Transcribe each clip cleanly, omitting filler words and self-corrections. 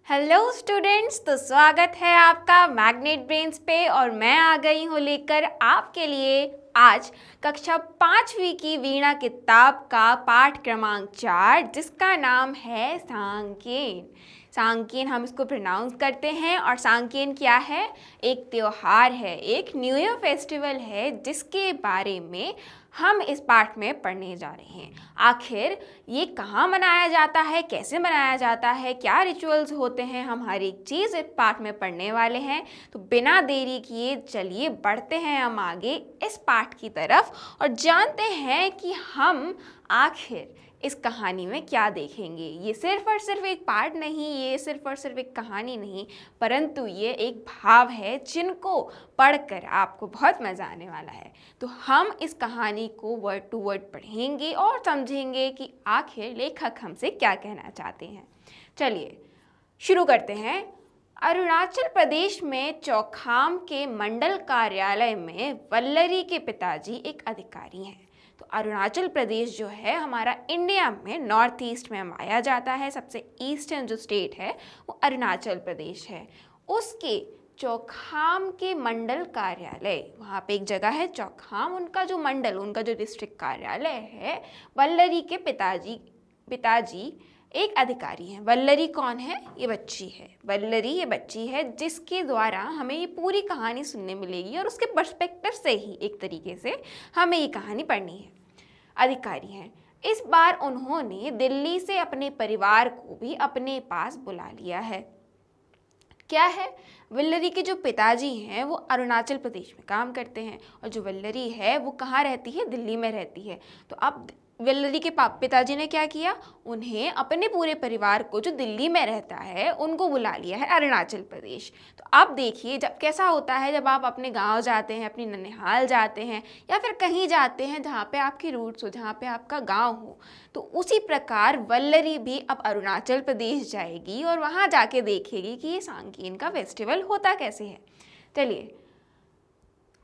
Hello students, तो स्वागत है आपका मैग्नेट ब्रेन्स पे। और मैं आ गई हूँ लेकर आपके लिए आज कक्षा 5वीं की वीणा किताब का पाठ क्रमांक 4, जिसका नाम है सांकेन। सांकेन हम इसको प्रोनाउंस करते हैं। और सांकेन क्या है? एक त्योहार है, एक न्यू ईयर फेस्टिवल है, जिसके बारे में हम इस पाठ में पढ़ने जा रहे हैं। आखिर ये कहाँ मनाया जाता है, कैसे मनाया जाता है, क्या रिचुअल्स होते हैं, हम हर एक चीज़ इस पाठ में पढ़ने वाले हैं। तो बिना देरी किए चलिए बढ़ते हैं हम आगे इस पाठ की तरफ और जानते हैं कि हम आखिर इस कहानी में क्या देखेंगे। ये सिर्फ और सिर्फ एक पाठ नहीं, ये सिर्फ और सिर्फ एक कहानी नहीं, परंतु ये एक भाव है जिनको पढ़कर आपको बहुत मज़ा आने वाला है। तो हम इस कहानी को वर्ड टू वर्ड पढ़ेंगे और समझेंगे कि आखिर लेखक हमसे क्या कहना चाहते हैं। चलिए शुरू करते हैं। अरुणाचल प्रदेश में चौखाम के मंडल कार्यालय में वल्लरी के पिताजी एक अधिकारी हैं। तो अरुणाचल प्रदेश जो है हमारा इंडिया में नॉर्थ ईस्ट में माया जाता है। सबसे ईस्टर्न जो स्टेट है वो अरुणाचल प्रदेश है। उसके चौखाम के मंडल कार्यालय, वहाँ पे एक जगह है चौखाम, उनका जो मंडल, उनका जो डिस्ट्रिक्ट कार्यालय है, वल्लरी के पिताजी एक अधिकारी हैं। वल्लरी कौन है? ये बच्ची है। वल्लरी ये बच्ची है जिसके द्वारा हमें ये पूरी कहानी सुनने मिलेगी और उसके पर्सपेक्टिव से ही एक तरीके से हमें ये कहानी पढ़नी है। अधिकारी हैं। इस बार उन्होंने दिल्ली से अपने परिवार को भी अपने पास बुला लिया है। क्या है? वल्लरी के जो पिताजी हैं वो अरुणाचल प्रदेश में काम करते हैं और जो वल्लरी है वो कहाँ रहती है? दिल्ली में रहती है। तो अब वल्लरी के पिताजी ने क्या किया? उन्हें अपने पूरे परिवार को जो दिल्ली में रहता है उनको बुला लिया है अरुणाचल प्रदेश। तो अब देखिए जब कैसा होता है, जब आप अपने गांव जाते हैं, अपनी ननिहाल जाते हैं या फिर कहीं जाते हैं जहाँ पे आपकी रूट्स हो, जहाँ पे आपका गांव हो, तो उसी प्रकार वल्लरी भी अब अरुणाचल प्रदेश जाएगी और वहाँ जाके देखेगी कि ये सांकेन का फेस्टिवल होता कैसे है। चलिए,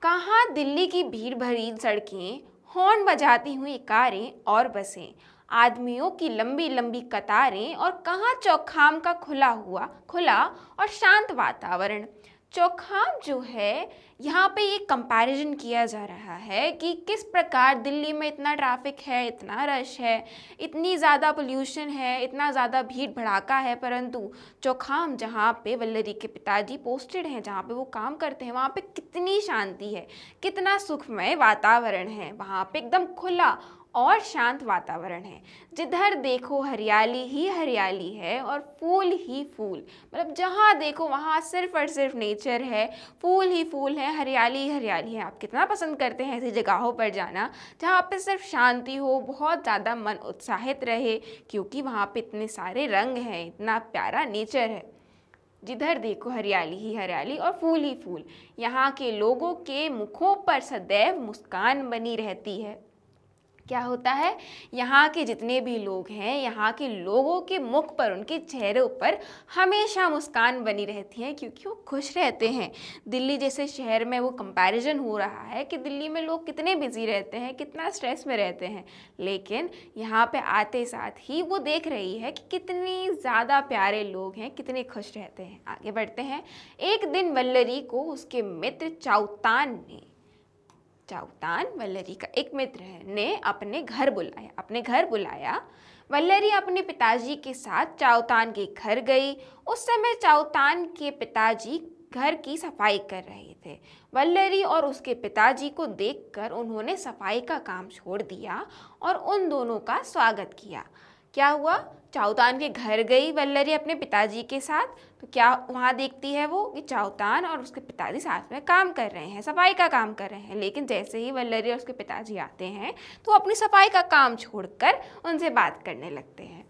कहाँ दिल्ली की भीड़ भरी सड़कें, हॉर्न बजाती हुई कारें और बसें, आदमियों की लंबी लंबी कतारें, और कहाँ चौखाम का खुला और शांत वातावरण। चौखाम जो है, यहाँ पे ये कंपैरिजन किया जा रहा है कि किस प्रकार दिल्ली में इतना ट्रैफिक है, इतना रश है, इतनी ज़्यादा पोल्यूशन है, इतना ज़्यादा भीड़ भड़ाका है, परंतु चौखाम जहाँ पे वल्लरी के पिताजी पोस्टेड हैं, जहाँ पे वो काम करते हैं, वहाँ पे कितनी शांति है, कितना सुखमय वातावरण है। वहाँ पे एकदम खुला और शांत वातावरण है। जिधर देखो हरियाली ही हरियाली है और फूल ही फूल, मतलब जहाँ देखो वहाँ सिर्फ और सिर्फ नेचर है, फूल ही फूल है, हरियाली ही हरियाली है। आप कितना पसंद करते हैं ऐसी जगहों पर जाना जहाँ पे सिर्फ शांति हो, बहुत ज़्यादा मन उत्साहित रहे, क्योंकि वहाँ पे इतने सारे रंग हैं, इतना प्यारा नेचर है। जिधर देखो हरियाली ही हरियाली और फूल ही फूल। यहाँ के लोगों के मुखों पर सदैव मुस्कान बनी रहती है। क्या होता है? यहाँ के जितने भी लोग हैं, यहाँ के लोगों के मुख पर, उनके चेहरों पर हमेशा मुस्कान बनी रहती है, क्योंकि वो खुश रहते हैं। दिल्ली जैसे शहर में वो कंपैरिजन हो रहा है कि दिल्ली में लोग कितने बिजी रहते हैं, कितना स्ट्रेस में रहते हैं, लेकिन यहाँ पे आते साथ ही वो देख रही है कि कितनी ज़्यादा प्यारे लोग हैं, कितने खुश रहते हैं। आगे बढ़ते हैं। एक दिन वल्लरी को उसके मित्र चाउतान, वल्लरी का एक मित्र है, ने अपने घर बुलाया। वल्लरी अपने पिताजी के साथ चाउतान के घर गई। उस समय चाउतान के पिताजी घर की सफाई कर रहे थे। वल्लरी और उसके पिताजी को देखकर उन्होंने सफाई का काम छोड़ दिया और उन दोनों का स्वागत किया। क्या हुआ? चाउतान के घर गई वल्लरी अपने पिताजी के साथ, तो क्या वहाँ देखती है वो कि चाउतान और उसके पिताजी साथ में काम कर रहे हैं, सफाई का काम कर रहे हैं। लेकिन जैसे ही वल्लरी और उसके पिताजी आते हैं तो अपनी सफाई का काम छोड़कर उनसे बात करने लगते हैं।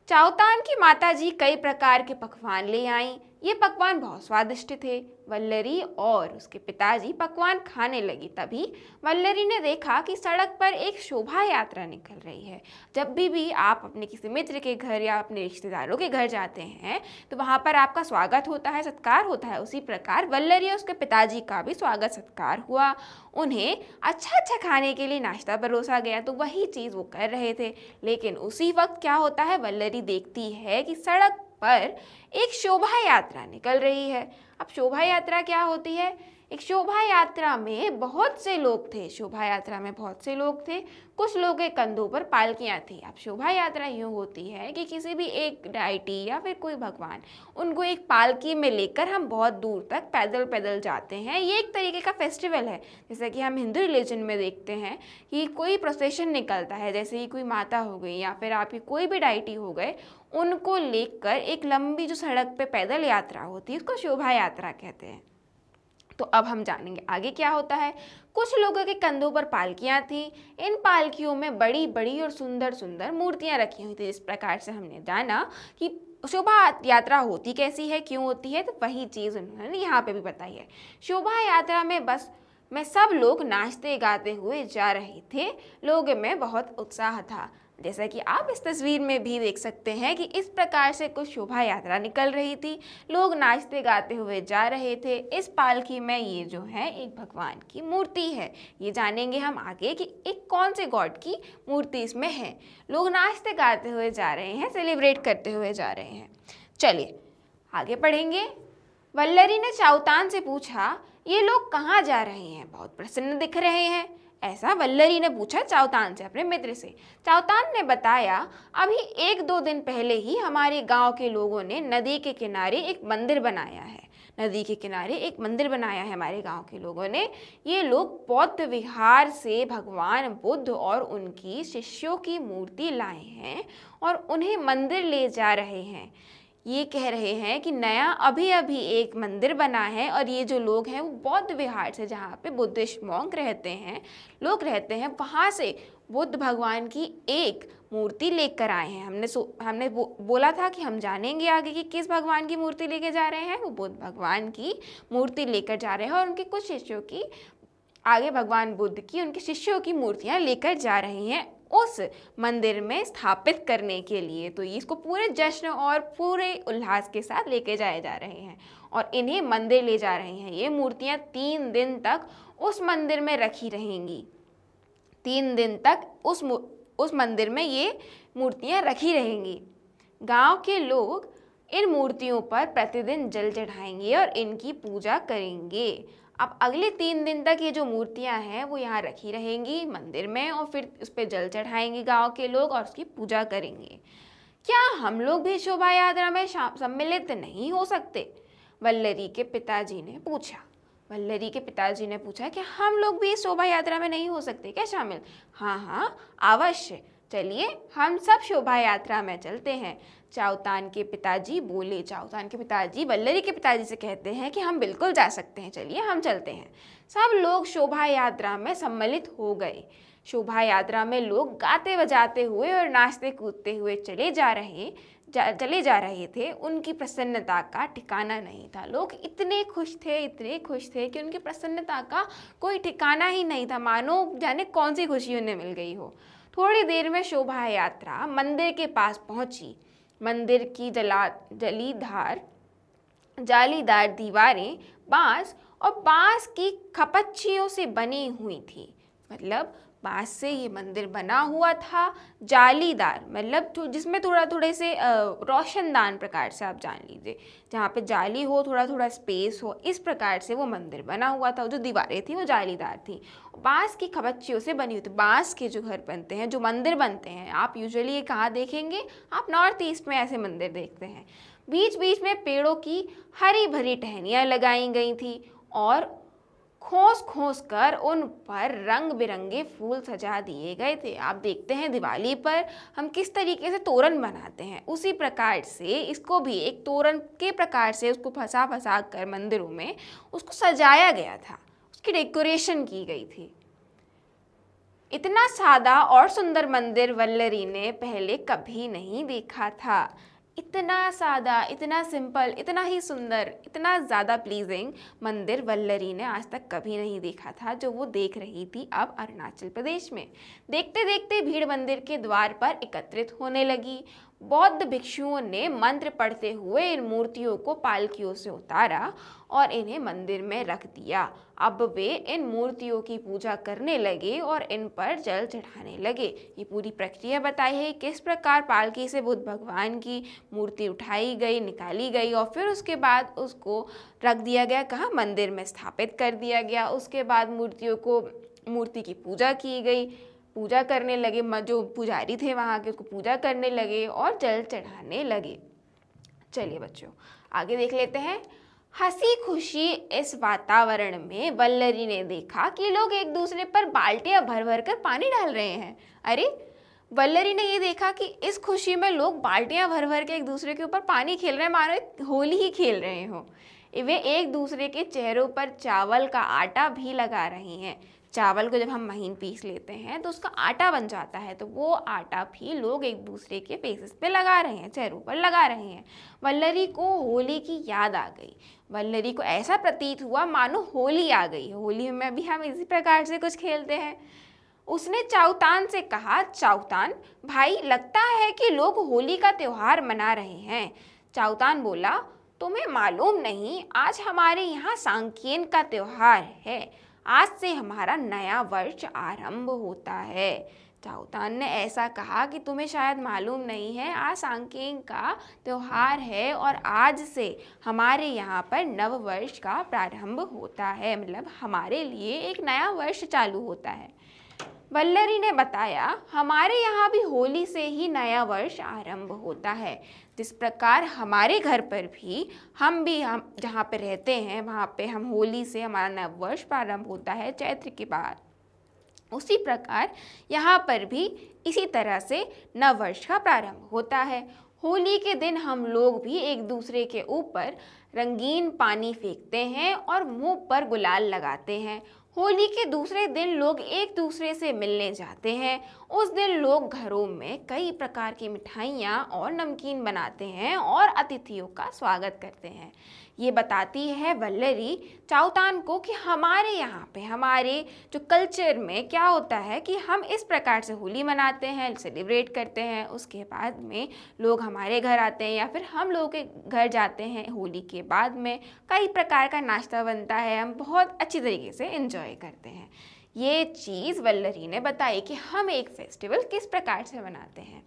चाउतान की माताजी कई प्रकार के पकवान ले आईं। ये पकवान बहुत स्वादिष्ट थे। वल्लरी और उसके पिताजी पकवान खाने लगी। तभी वल्लरी ने देखा कि सड़क पर एक शोभा यात्रा निकल रही है। जब भी आप अपने किसी मित्र के घर या अपने रिश्तेदारों के घर जाते हैं तो वहाँ पर आपका स्वागत होता है, सत्कार होता है। उसी प्रकार वल्लरी और उसके पिताजी का भी स्वागत सत्कार हुआ। उन्हें अच्छा खाने के लिए नाश्ता परोसा गया, तो वही चीज़ वो कर रहे थे। लेकिन उसी वक्त क्या होता है, वल्लरी देखती है कि सड़क पर एक शोभा यात्रा निकल रही है। अब शोभा यात्रा क्या होती है? एक शोभा यात्रा में बहुत से लोग थे, शोभा यात्रा में बहुत से लोग थे, कुछ लोगों के कंधों पर पालकियां थी। अब शोभा यात्रा यूँ होती है कि किसी भी एक डायटी या फिर कोई भगवान, उनको एक पालकी में लेकर हम बहुत दूर तक पैदल पैदल जाते हैं। ये एक तरीके का फेस्टिवल है, जैसे कि हम हिंदू रिलीजन में देखते हैं कि कोई प्रोसेशन निकलता है, जैसे कि कोई माता हो गई या फिर आपकी कोई भी डायटी हो गए, उनको लेकर एक लंबी जो सड़क पे पैदल यात्रा होती है उसको शोभा यात्रा कहते हैं। तो अब हम जानेंगे आगे क्या होता है। कुछ लोगों के कंधों पर पालकियां थी। इन पालकियों में बड़ी बड़ी और सुंदर सुंदर मूर्तियां रखी हुई थी। इस प्रकार से हमने जाना कि शोभा यात्रा होती कैसी है, क्यों होती है, तो वही चीज़ उन्होंने यहाँ पे भी बताई है। शोभा यात्रा में सब लोग नाचते गाते हुए जा रहे थे। लोगों में बहुत उत्साह था, जैसा कि आप इस तस्वीर में भी देख सकते हैं कि इस प्रकार से कुछ शोभा यात्रा निकल रही थी। लोग नाचते गाते हुए जा रहे थे। इस पालकी में ये जो है एक भगवान की मूर्ति है। ये जानेंगे हम आगे कि एक कौन से गॉड की मूर्ति इसमें है। लोग नाचते गाते हुए जा रहे हैं, सेलिब्रेट करते हुए जा रहे हैं। चलिए आगे पढ़ेंगे। वल्लरी ने चाउतान से पूछा, ये लोग कहाँ जा रहे हैं? बहुत प्रसन्न दिख रहे हैं। ऐसा वल्लरी ने पूछा चाउतान से, अपने मित्र से। चाउतान ने बताया, अभी 1-2 दिन पहले ही हमारे गांव के लोगों ने नदी के किनारे एक मंदिर बनाया है। नदी के किनारे एक मंदिर बनाया है हमारे गांव के लोगों ने। ये लोग बौद्ध विहार से भगवान बुद्ध और उनकी शिष्यों की मूर्ति लाए हैं और उन्हें मंदिर ले जा रहे हैं। ये कह रहे हैं कि नया अभी अभी एक मंदिर बना है और ये जो लोग हैं वो बौद्ध विहार से, जहाँ पे बुद्धिस्ट मॉन्क रहते हैं, लोग रहते हैं, वहाँ से बुद्ध भगवान की एक मूर्ति लेकर आए हैं। हमने बोला था कि हम जानेंगे आगे कि किस भगवान की मूर्ति लेके जा रहे हैं। वो बुद्ध भगवान की मूर्ति लेकर जा रहे हैं और उनके कुछ शिष्यों की, आगे भगवान बुद्ध की उनके शिष्यों की मूर्तियाँ लेकर जा रही हैं उस मंदिर में स्थापित करने के लिए। तो इसको पूरे जश्न और पूरे उल्लास के साथ लेके जाए जा रहे हैं और इन्हें मंदिर ले जा रहे हैं। ये मूर्तियाँ 3 दिन तक उस मंदिर में रखी रहेंगी। 3 दिन तक उस मंदिर में ये मूर्तियाँ रखी रहेंगी। गांव के लोग इन मूर्तियों पर प्रतिदिन जल चढ़ाएंगे और इनकी पूजा करेंगे। अब अगले 3 दिन तक ये जो मूर्तियां हैं वो यहाँ रखी रहेंगी मंदिर में और फिर उस पर जल चढ़ाएंगे गांव के लोग और उसकी पूजा करेंगे। क्या हम लोग भी शोभा यात्रा में सम्मिलित नहीं हो सकते? वल्लरी के पिताजी ने पूछा। वल्लरी के पिताजी ने पूछा कि हम लोग भी इस शोभा यात्रा में नहीं हो सकते क्या शामिल? हाँ हाँ अवश्य, चलिए हम सब शोभा यात्रा में चलते हैं। चाउतान के पिताजी बोले। चाउतान के पिताजी वल्लरी के पिताजी से कहते हैं कि हम बिल्कुल जा सकते हैं, चलिए हम चलते हैं। सब लोग शोभा यात्रा में सम्मिलित हो गए। शोभा यात्रा में लोग गाते बजाते हुए और नाचते कूदते हुए चले जा रहे थे। उनकी प्रसन्नता का ठिकाना नहीं था। लोग इतने खुश थे कि उनकी प्रसन्नता का कोई ठिकाना ही नहीं था, मानो जाने कौन सी खुशी उन्हें मिल गई हो। थोड़ी देर में शोभा यात्रा मंदिर के पास पहुंची। मंदिर की जालीदार दीवारें बांस की खपच्चियों से बनी हुई थी। मतलब बांस से ये मंदिर बना हुआ था। जालीदार मतलब जिसमें थोड़े से रोशनदान प्रकार से आप जान लीजिए, जहाँ पे जाली हो, थोड़ा स्पेस हो, इस प्रकार से वो मंदिर बना हुआ था। जो दीवारें थी वो जालीदार थी, बांस की खपच्चियों से बनी हुई थी। बांस के जो घर बनते हैं, जो मंदिर बनते हैं, आप यूजुअली ये कहाँ देखेंगे? आप नॉर्थ ईस्ट में ऐसे मंदिर देखते हैं। बीच बीच में पेड़ों की हरी भरी टहनियाँ लगाई गई थी और खोस कर उन पर रंग बिरंगे फूल सजा दिए गए थे। आप देखते हैं दिवाली पर हम किस तरीके से तोरण बनाते हैं, उसी प्रकार से इसको भी एक तोरण के प्रकार से उसको फंसा कर मंदिरों में उसको सजाया गया था, उसकी डेकोरेशन की गई थी। इतना सादा और सुंदर मंदिर वल्लरी ने पहले कभी नहीं देखा था। इतना सादा, इतना सिंपल, इतना ही सुंदर, इतना ज़्यादा प्लीजिंग मंदिर वल्लरी ने आज तक कभी नहीं देखा था, जो वो देख रही थी अब अरुणाचल प्रदेश में। देखते देखते भीड़ मंदिर के द्वार पर एकत्रित होने लगी। बौद्ध भिक्षुओं ने मंत्र पढ़ते हुए इन मूर्तियों को पालकियों से उतारा और इन्हें मंदिर में रख दिया। अब वे इन मूर्तियों की पूजा करने लगे और इन पर जल चढ़ाने लगे। ये पूरी प्रक्रिया बताई है किस प्रकार पालकी से बुद्ध भगवान की मूर्ति उठाई गई, निकाली गई और फिर उसके बाद उसको रख दिया गया, कहाँ, मंदिर में स्थापित कर दिया गया। उसके बाद मूर्ति की पूजा की गई, पूजा करने लगे, जो पुजारी थे वहाँ के उसको पूजा करने लगे और जल चढ़ाने लगे। चलिए बच्चों आगे देख लेते हैं। हंसी खुशी इस वातावरण में वल्लरी ने देखा कि लोग एक दूसरे पर बाल्टियां भर भर कर पानी डाल रहे हैं। अरे, वल्लरी ने ये देखा कि इस खुशी में लोग बाल्टियां भर भर के एक दूसरे के ऊपर पानी खेल रहे हैं, मानो एक होली ही खेल रहे हो। वे एक दूसरे के चेहरों पर चावल का आटा भी लगा रहे हैं। चावल को जब हम महीन पीस लेते हैं तो उसका आटा बन जाता है, तो वो आटा भी लोग एक दूसरे के फेसेस पे लगा रहे हैं, चेहरों पर लगा रहे हैं। वल्लरी को होली की याद आ गई। वल्लरी को ऐसा प्रतीत हुआ मानो होली आ गई। होली में भी हम इसी प्रकार से कुछ खेलते हैं। उसने चाउतान से कहा, चाउतान भाई, लगता है कि लोग होली का त्योहार मना रहे हैं। चाउतान बोला, तुम्हें मालूम नहीं, आज हमारे यहाँ सांकेन का त्योहार है। आज से हमारा नया वर्ष आरंभ होता है। चाउतान ने ऐसा कहा कि तुम्हें शायद मालूम नहीं है, आज सांकेन का त्योहार है और आज से हमारे यहाँ पर नव वर्ष का प्रारंभ होता है, मतलब हमारे लिए एक नया वर्ष चालू होता है। वल्लरी ने बताया, हमारे यहाँ भी होली से ही नया वर्ष आरंभ होता है। जिस प्रकार हमारे घर पर भी हम जहाँ पे रहते हैं वहाँ पे हम होली से हमारा नया वर्ष प्रारंभ होता है चैत्र के बाद, उसी प्रकार यहाँ पर भी इसी तरह से नव वर्ष का प्रारंभ होता है। होली के दिन हम लोग भी एक दूसरे के ऊपर रंगीन पानी फेंकते हैं और मुंह पर गुलाल लगाते हैं। होली के दूसरे दिन लोग एक दूसरे से मिलने जाते हैं। उस दिन लोग घरों में कई प्रकार की मिठाइयाँ और नमकीन बनाते हैं और अतिथियों का स्वागत करते हैं। ये बताती है वल्लरी चाउतान को कि हमारे यहाँ पे हमारे जो कल्चर में क्या होता है कि हम इस प्रकार से होली मनाते हैं, सेलिब्रेट करते हैं। उसके बाद में लोग हमारे घर आते हैं या फिर हम लोगों के घर जाते हैं। होली के बाद में कई प्रकार का नाश्ता बनता है, हम बहुत अच्छी तरीके से एंजॉय करते हैं। ये चीज़ वल्लरी ने बताई कि हम एक फेस्टिवल किस प्रकार से मनाते हैं।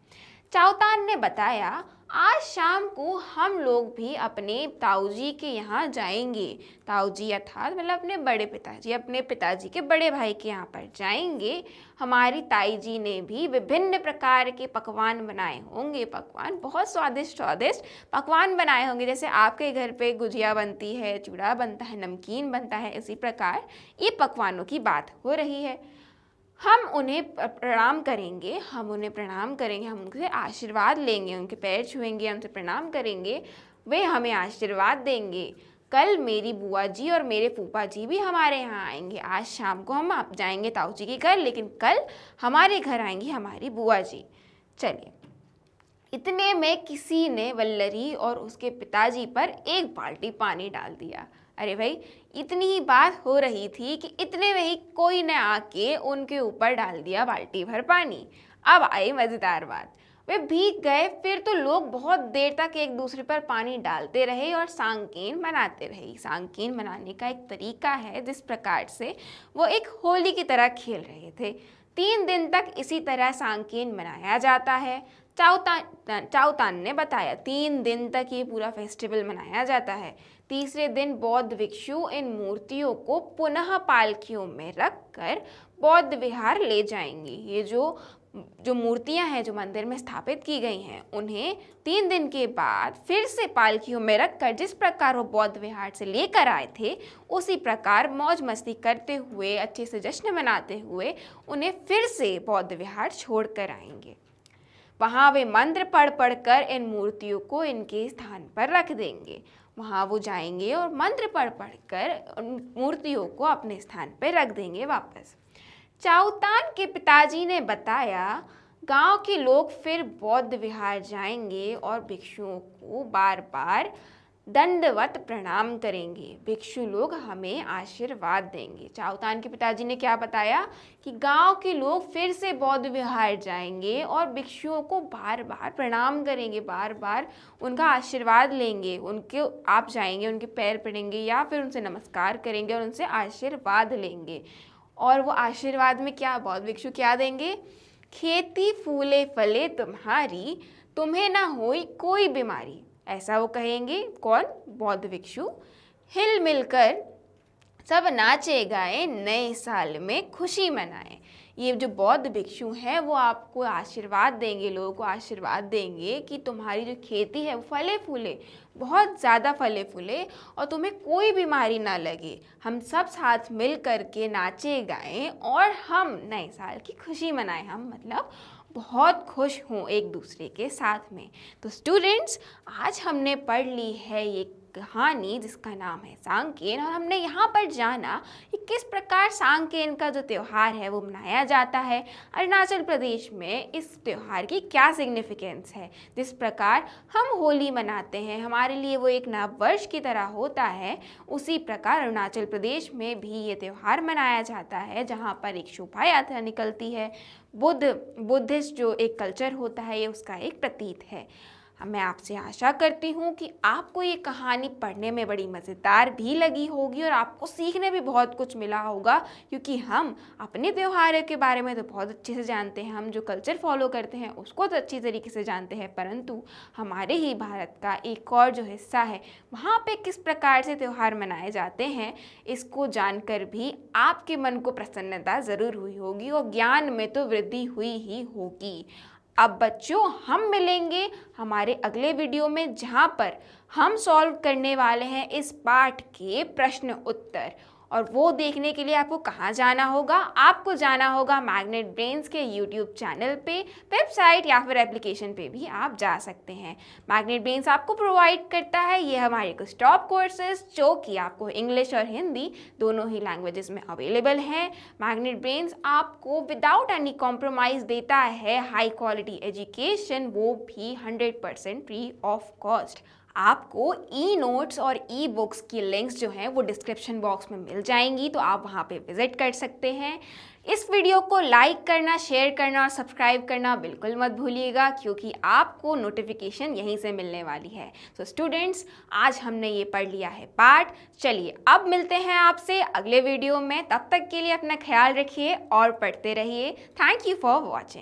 चाउतान ने बताया, आज शाम को हम लोग भी अपने ताऊजी के यहाँ जाएंगे। ताऊजी अर्थात मतलब अपने पिताजी के बड़े भाई के यहाँ पर जाएंगे। हमारी ताई जी ने भी विभिन्न प्रकार के पकवान बनाए होंगे। पकवान बहुत स्वादिष्ट पकवान बनाए होंगे। जैसे आपके घर पे गुजिया बनती है, चूड़ा बनता है, नमकीन बनता है, इसी प्रकार ये पकवानों की बात हो रही है। हम उन्हें प्रणाम करेंगे, हम उनसे आशीर्वाद लेंगे, उनके पैर छुएंगे, उनसे प्रणाम करेंगे, वे हमें आशीर्वाद देंगे। कल मेरी बुआ जी और मेरे फूफा जी भी हमारे यहाँ आएंगे। आज शाम को हम जाएंगे ताऊ जी के घर, लेकिन कल हमारे घर आएंगी हमारी बुआ जी। चलिए, इतने में किसी ने वल्लरी और उसके पिताजी पर एक बाल्टी पानी डाल दिया। अरे भाई, इतनी ही बात हो रही थी कि इतने में ही कोई ने आके उनके ऊपर डाल दिया बाल्टी भर पानी। अब आई मज़ेदार बात, वे भीग गए। फिर तो लोग बहुत देर तक एक दूसरे पर पानी डालते रहे और सांकेन मनाते रहे। सांकेन मनाने का एक तरीका है जिस प्रकार से वो एक होली की तरह खेल रहे थे। 3 दिन तक इसी तरह सांकेन मनाया जाता है। चाउतान ने बताया 3 दिन तक ये पूरा फेस्टिवल मनाया जाता है। तीसरे दिन बौद्ध भिक्षु इन मूर्तियों को पुनः पालकियों में रखकर बौद्ध विहार ले जाएंगे। ये जो मूर्तियां हैं जो मंदिर में स्थापित की गई हैं, उन्हें 3 दिन के बाद फिर से पालकियों में रखकर जिस प्रकार वो बौद्ध विहार से लेकर आए थे, उसी प्रकार मौज मस्ती करते हुए, अच्छे से जश्न मनाते हुए उन्हें फिर से बौद्ध विहार छोड़ कर आएंगे। वहाँ वे मंत्र पढ़ कर इन मूर्तियों को इनके स्थान पर रख देंगे। वहाँ वो जाएंगे और मंत्र पढ़ कर उन मूर्तियों को अपने स्थान पर रख देंगे वापस। चाउतान के पिताजी ने बताया, गांव के लोग फिर बौद्ध विहार जाएंगे और भिक्षुओं को बार बार दंडवत प्रणाम करेंगे। भिक्षु लोग हमें आशीर्वाद देंगे। चाओतान के पिताजी ने क्या बताया कि गांव के लोग फिर से बौद्ध विहार जाएंगे और भिक्षुओं को बार बार प्रणाम करेंगे, बार बार उनका आशीर्वाद लेंगे। उनके आप जाएंगे, उनके पैर पड़ेंगे या फिर उनसे नमस्कार करेंगे और उनसे आशीर्वाद लेंगे। और वो आशीर्वाद में क्या बौद्ध भिक्षु क्या देंगे? खेती फूले फले तुम्हारी, तुम्हें ना होई कोई बीमारी, ऐसा वो कहेंगे। कौन? बौद्ध भिक्षु। हिल मिलकर सब नाचे गाए, नए साल में खुशी मनाए। ये जो बौद्ध भिक्षु हैं वो आपको आशीर्वाद देंगे, लोगों को आशीर्वाद देंगे कि तुम्हारी जो खेती है वो फले फूले, बहुत ज़्यादा फले फूले और तुम्हें कोई बीमारी ना लगे। हम सब साथ मिल कर के नाचे गाएं और हम नए साल की खुशी मनाएं। हम मतलब बहुत खुश हों एक दूसरे के साथ में। तो स्टूडेंट्स, आज हमने पढ़ ली है ये कहानी जिसका नाम है सांकेन, और हमने यहाँ पर जाना कि किस प्रकार सांकेन का जो त्यौहार है वो मनाया जाता है। अरुणाचल प्रदेश में इस त्यौहार की क्या सिग्निफिकेंस है। जिस प्रकार हम होली मनाते हैं, हमारे लिए वो एक नव वर्ष की तरह होता है, उसी प्रकार अरुणाचल प्रदेश में भी ये त्यौहार मनाया जाता है, जहाँ पर एक शोभा यात्रा निकलती है। बुद्धिस्ट जो एक कल्चर होता है ये उसका एक प्रतीक है। मैं आपसे आशा करती हूँ कि आपको ये कहानी पढ़ने में बड़ी मज़ेदार भी लगी होगी और आपको सीखने भी बहुत कुछ मिला होगा, क्योंकि हम अपने त्योहारों के बारे में तो बहुत अच्छे से जानते हैं, हम जो कल्चर फॉलो करते हैं उसको तो अच्छी तरीके से जानते हैं, परंतु हमारे ही भारत का एक और जो हिस्सा है वहाँ पे किस प्रकार से त्यौहार मनाए जाते हैं, इसको जानकर भी आपके मन को प्रसन्नता ज़रूर हुई होगी और ज्ञान में तो वृद्धि हुई ही होगी। अब बच्चों, हम मिलेंगे हमारे अगले वीडियो में, जहाँ पर हम सॉल्व करने वाले हैं इस पाठ के प्रश्न उत्तर। और वो देखने के लिए आपको कहाँ जाना होगा? आपको जाना होगा मैग्नेट ब्रेन्स के यूट्यूब चैनल पे, वेबसाइट या फिर एप्लीकेशन पे भी आप जा सकते हैं। मैग्नेट ब्रेन्स आपको प्रोवाइड करता है ये हमारे कुछ टॉप कोर्सेज, जो कि आपको इंग्लिश और हिंदी दोनों ही लैंग्वेजेस में अवेलेबल हैं। मैग्नेट ब्रेन्स आपको विदाउट एनी कॉम्प्रोमाइज़ देता है हाई क्वालिटी एजुकेशन, वो भी 100% फ्री ऑफ कॉस्ट। आपको ई नोट्स और ई बुक्स की लिंक्स जो हैं वो डिस्क्रिप्शन बॉक्स में मिल जाएंगी, तो आप वहाँ पे विज़िट कर सकते हैं। इस वीडियो को लाइक करना, शेयर करना और सब्सक्राइब करना बिल्कुल मत भूलिएगा, क्योंकि आपको नोटिफिकेशन यहीं से मिलने वाली है। सो स्टूडेंट्स, आज हमने ये पढ़ लिया है पाठ। चलिए अब मिलते हैं आपसे अगले वीडियो में। तब तक के लिए अपना ख्याल रखिए और पढ़ते रहिए। Thank you for watching.